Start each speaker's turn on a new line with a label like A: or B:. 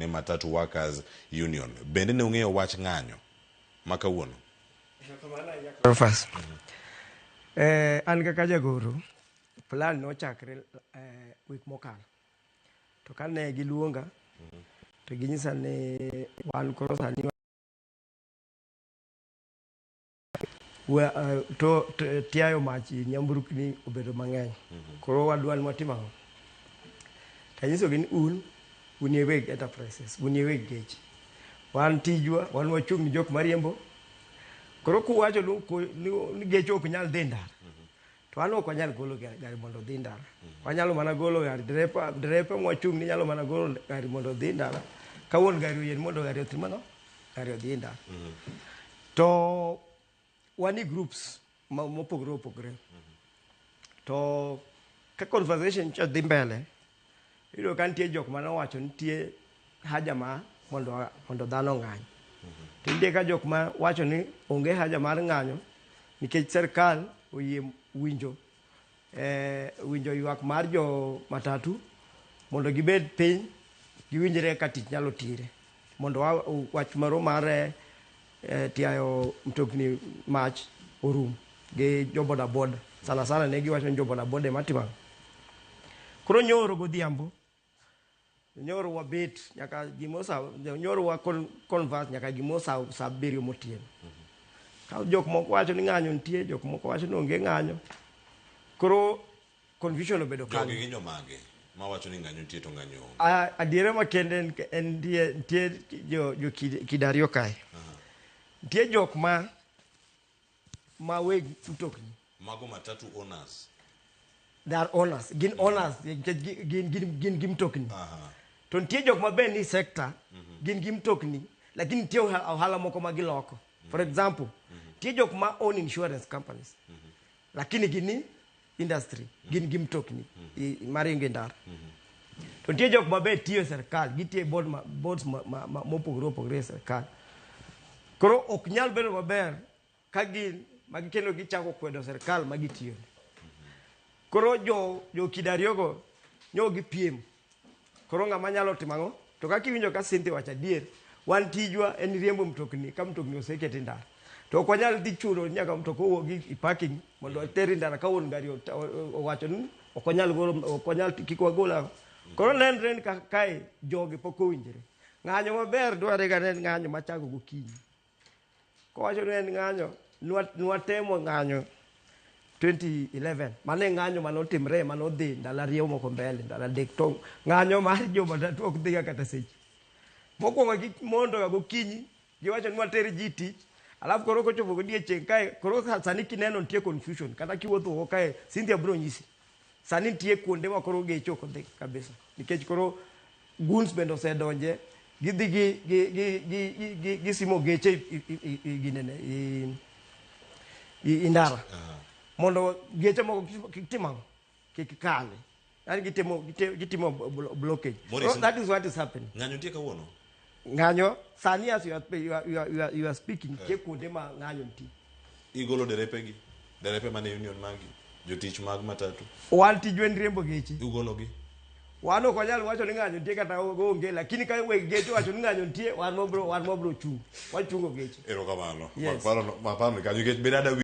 A: ne Matatu Workers Union. Bende ne ung'eyo wach ng'anyo makawuono?
B: First, an kaka jagoro plan nochakre week mokalo. To kane giluonga to ginyisa ni wan koro sani to tiayo machi nyamburukni obedo mang'eny. Koro wadwa ni watimo ang'o? Tanyisogi ni un ye weg enterprises, un ye weg geche. Wan tijwa, wan wachung' ni jok mariembo. Koro kuwacho ni geche ok nyal dhi ndara. To an ok wanyal golo gari mondo dhi ndara. Wanyalo mana golo gari derepe mwachung' ni nyalo mana golo gari mondo dhi ndara. Ka wuon gari oyen mondo gari otim ano? Gari odhi ndara. To wani groups mopogore opogore. To ka conversation cha dhi mbele, iyudo ka nitie jok mane owacho nitie haja ma mondo dhano ng'any. To nitie ka jok ma wacho ni onge haja mar ng'anyo nikech serikal oyie winjo ywak mar jo matatu mondo gibed piny giwinjre ka tich nyalo tire. Mondo wach moro mar tiayo mtokni mach orum gi jo boda boda. Sana sana ne giwacho ni jo boda boda matimo. Koro nyoro godhiambo, nyoro wabet nyaka gimosa, nyoro wa converse nyaka gimosa sa 7 motieno. Ka jok moko wacho ni ng'anyo nitie, jok moko wacho ni onge ng'anyo. Koro confusion obedo kanyo.
A: Jogi ginyo mage ma wacho ni ng'anyo nitie to ng'anyo onge.
B: Adiera makende en nitie jo kidario kae. Nitie jok ma weg mtokni.
A: Mago matatu owners.
B: They are owners. Gin owners. Gin gimtokni. To nitie jok ma ben ni sector. Gin gimtokni. Lakini nitie ohala moko ma giloko. For example, nitie jok ma own insurance companies. Lakini gini industry. Gin gimtokni. Maringo ndara. To nitie jok ma ben tiyo serikal. Gitie boards mopogore opogore serikal. Koro ok nyal bedo maber ka gin magikendo gichako kwedo serikal magitiyo. Koro jo kidariogo nyo gipiem. Koro ng'ama nyalo timo ang'o? To kaka iwinjo ka Cynthia wacho adier, wan tijwa en riembo mtokni ka mtokni oseket e ndara. To ok wanyal dhi chulo nyaka mtokni owuogi parking mondo oteri ndara ka wuon gari owacho ni ok wanyal kik wagola. Koro nenre ni kae jogi pok owinjore. Ng'anyo maber dware ga en ng'anyo machako gokinyi. Kowacho ni en ng'anyo, nwatemo ng'anyo 2011. Mane ng'anyo manotimre manodhi ndala riyo moko mbele, ndala dek to ng'anyo mar jo matatu ok dhiga kata seche. Mokwongo gimondo ga gokinyi, giwacho ni wateri ji tich, alafu koro kochopo godiechieng' kae, koro sani kineno nitie confusion, kata kiwuotho oko kae, Cynthia bro nyisi. Sani nitie kuonde ma koro geche ok odhi kabisa. Nikech koro guns bende osedonje, gidhi gisimo geche indara. Mondo geche moko kitimo kik kale. Yani gitimo blockage. So that is what is happening.
A: Ng'anyo nitie kawuono?
B: Ng'anyo sani as you are speaking ke kuonde ma ng'anyo nitie.
A: Igolo derepe mane union magi, jotich mag matatu.
B: Wan tijwen riembo geche.
A: Ugologi.
B: Wan ok wanyal wacho ni ng'anyo nitie kata onge, lakini ka weg geche wacho ni ng'anyo nitie, wan mobro chung. Wachungo geche.
A: Erokamano. Maparo ni kanyo nikech bedada